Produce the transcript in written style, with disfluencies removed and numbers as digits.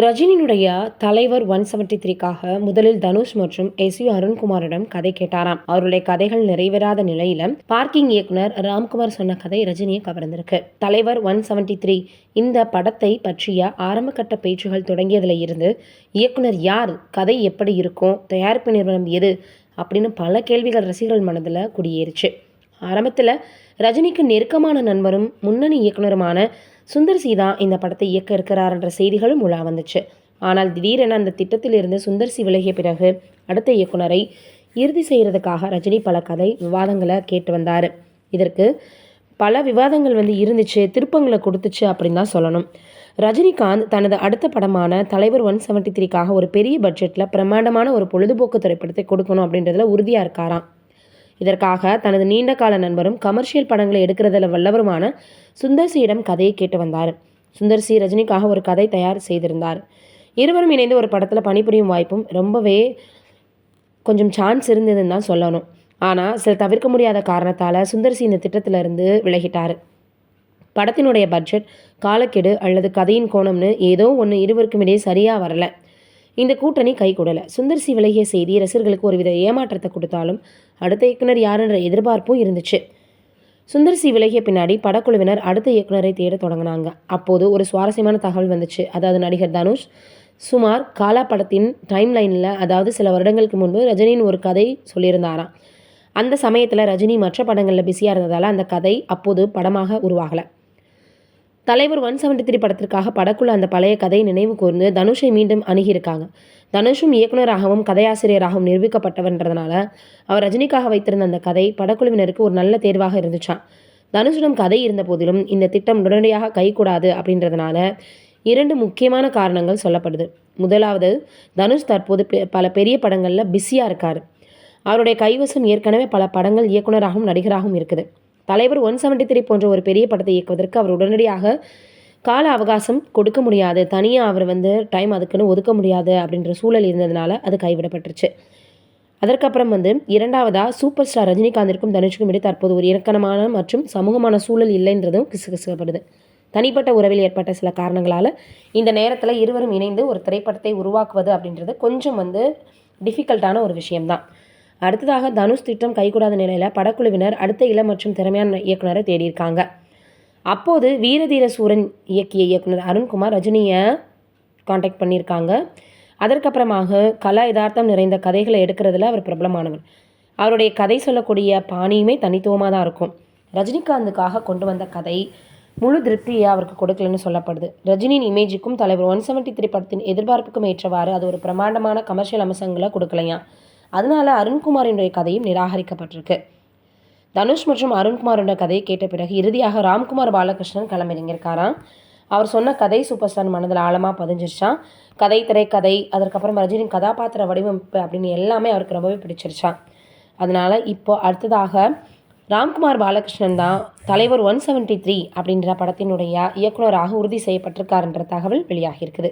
ரஜினியினுடைய தலைவர் 173க்காக முதலில் தனுஷ் மற்றும் அருண்குமாரிடம் கதை கேட்டாராம். அவருடைய கதைகள் நிறைவேறாத நிலையில பார்க்கிங் இயக்குனர் ராம்குமார் சொன்ன கதை ரஜினியை கவர்ந்திருக்கு. தலைவர் 173 இந்த படத்தை பற்றிய ஆரம்பகட்ட பேச்சுகள் தொடங்கியதுல இருந்து இயக்குனர் யார், கதை எப்படி இருக்கும், தயாரிப்பு நிறுவனம் எது அப்படின்னு பல கேள்விகள் ரசிகர்கள் மனதில் குடியேறிச்சு. ஆரம்பத்தில் ரஜினிக்கு நெருக்கமான நண்பரும் முன்னணி இயக்குனருமான சுந்தர் சி தான் இந்த படத்தை இயக்க இருக்கிறார் என்ற செய்திகளும் உலா வந்துச்சு. ஆனால் திடீரென அந்த திட்டத்திலிருந்து சுந்தர் சி விலகிய பிறகு அடுத்த இயக்குனரை இறுதி செய்கிறதுக்காக ரஜினி பல கதை விவாதங்களை கேட்டு வந்தார். இதற்கு பல விவாதங்கள் இருந்துச்சு, திருப்பங்களை கொடுத்துச்சு அப்படின்னு தான் சொல்லணும். ரஜினிகாந்த் தனது அடுத்த படமான தலைவர் 173க்காக ஒரு பெரிய பட்ஜெட்டில் பிரம்மாண்டமான ஒரு பொழுதுபோக்கு திரைப்படத்தை கொடுக்கணும் அப்படின்றதுல உறுதியாக இருக்காராம். இதற்காக தனது நீண்ட கால நண்பரும் கமர்ஷியல் படங்களை எடுக்கிறதுல வல்லவருமான சுந்தர் சியிடம் கதையை கேட்டு வந்தார். சுந்தர் சி ரஜினிக்காக ஒரு கதை தயார் செய்திருந்தார். இருவரும் இணைந்து ஒரு படத்தில் பணிபுரியும் வாய்ப்பும் ரொம்பவே கொஞ்சம் சான்ஸ் இருந்ததுன்னு தான் சொல்லணும். ஆனால் சில தவிர்க்க முடியாத காரணத்தால் சுந்தர் சி இந்த திட்டத்திலிருந்து விலகிட்டார். படத்தினுடைய பட்ஜெட், காலக்கெடு அல்லது கதையின் கோணம்னு ஏதோ ஒன்று இருவருக்கும் இடையே சரியாக வரலை. இந்த கூட்டணி கைகூடலை. சுந்தர் சி விலகிய செய்தி ரசிகர்களுக்கு ஒருவித ஏமாற்றத்தை கொடுத்தாலும் அடுத்த இயக்குனர் யாருன்ற எதிர்பார்ப்பும் இருந்துச்சு. சுந்தர் சி விலகிய பின்னாடி படக்குழுவினர் அடுத்த இயக்குனரை தேட தொடங்கினாங்க. அப்போது ஒரு சுவாரஸ்யமான தகவல் வந்துச்சு. அதாவது நடிகர் தனுஷ் சுமார் காலா படத்தின் டைம் லைனில், அதாவது சில வருடங்களுக்கு முன்பு ரஜினியின் ஒரு கதை சொல்லியிருந்தாராம். அந்த சமயத்தில் ரஜினி மற்ற படங்களில் பிஸியாக இருந்ததால் அந்த கதை அப்போது படமாக உருவாகலை. தலைவர் 173 படத்திற்காக படக்குழு அந்த பழைய கதையை நினைவு கூர்ந்து தனுஷை மீண்டும் அணுகியிருக்காங்க. தனுஷும் இயக்குனராகவும் கதையாசிரியராகவும் நிரூபிக்கப்பட்டவன்றதுனால அவர் ரஜினிக்காக வைத்திருந்த அந்த கதை படக்குழுவினருக்கு ஒரு நல்ல தேர்வாக இருந்துச்சான். தனுஷிடம் கதை இருந்த போதிலும் இந்த திட்டம் உடனடியாக கைகூடாது அப்படின்றதுனால 2 முக்கியமான காரணங்கள் சொல்லப்படுது. முதலாவது, தனுஷ் தற்போது பல பெரிய படங்களில் பிஸியாக இருக்கார். அவருடைய கைவசம் ஏற்கனவே பல படங்கள் இயக்குனராகவும் நடிகராகவும் இருக்குது. தலைவர் 173 போன்ற ஒரு பெரிய படத்தை இயக்குவதற்கு அவர் உடனடியாக கால அவகாசம் கொடுக்க முடியாது, தனியாக அவர் டைம் அதுக்குன்னு ஒதுக்க முடியாது அப்படின்ற சூழல் இருந்ததுனால அது கைவிடப்பட்டுருச்சு. அதற்கப்புறம் இரண்டாவதாக சூப்பர் ஸ்டார் ரஜினிகாந்திற்கும் தனுஷுக்கும் இடையே தற்போது ஒரு இணக்கமான மற்றும் சமூகமான சூழல் இல்லைன்றதும் கிசுகிசுக்கப்படுது. தனிப்பட்ட உறவில் ஏற்பட்ட சில காரணங்களால் இந்த நேரத்தில் இருவரும் இணைந்து ஒரு திரைப்படத்தை உருவாக்குவது அப்படின்றது கொஞ்சம் டிஃபிகல்ட்டான ஒரு விஷயம்தான். அடுத்ததாக தனுஷ் திட்டம் கைகூடாத நிலையில் படக்குழுவினர் அடுத்த இளம் மற்றும் திறமையான இயக்குனரை தேடியிருக்காங்க. அப்போது வீரதீர சூரன் இயக்கிய இயக்குனர் அருண்குமார் ரஜினியை காண்டாக்ட் பண்ணியிருக்காங்க. அதற்கப்புறமாக கலா யதார்த்தம் நிறைந்த கதைகளை எடுக்கிறதுல அவர் பிரபலமானவர். அவருடைய கதை சொல்லக்கூடிய பாணியுமே தனித்துவமாக தான் இருக்கும். ரஜினிகாந்துக்காக கொண்டு வந்த கதை முழு திருப்தியை அவருக்கு கொடுக்கலன்னு சொல்லப்படுது. ரஜினியின் இமேஜுக்கும் தலைவர் 173 படத்தின் எதிர்பார்ப்புக்கும் ஏற்றவாறு அது ஒரு பிரமாண்டமான கமர்ஷியல் அம்சங்களை கொடுக்கலையா. அதனால அருண்குமாரினுடைய கதையும் நிராகரிக்கப்பட்டிருக்கு. தனுஷ் மற்றும் அருண்குமாரோட கதையை கேட்ட பிறகு இறுதியாக ராம்குமார் பாலகிருஷ்ணன் களமிறங்கியிருக்காராம். அவர் சொன்ன கதை சூப்பர் ஸ்டார் மனதில் ஆழமாக பதிஞ்சிருச்சான். கதை, திரைக்கதை, அதற்கப்புறம் ரஜினியின் கதாபாத்திர வடிவமைப்பு அப்படின்னு எல்லாமே அவருக்கு ரொம்பவே பிடிச்சிருச்சான். அதனால இப்போ அடுத்ததாக ராம்குமார் பாலகிருஷ்ணன் தான் தலைவர் 173 அப்படின்ற படத்தினுடைய இயக்குனராக உறுதி செய்யப்பட்டிருக்காருன்ற தகவல் வெளியாகியிருக்குது.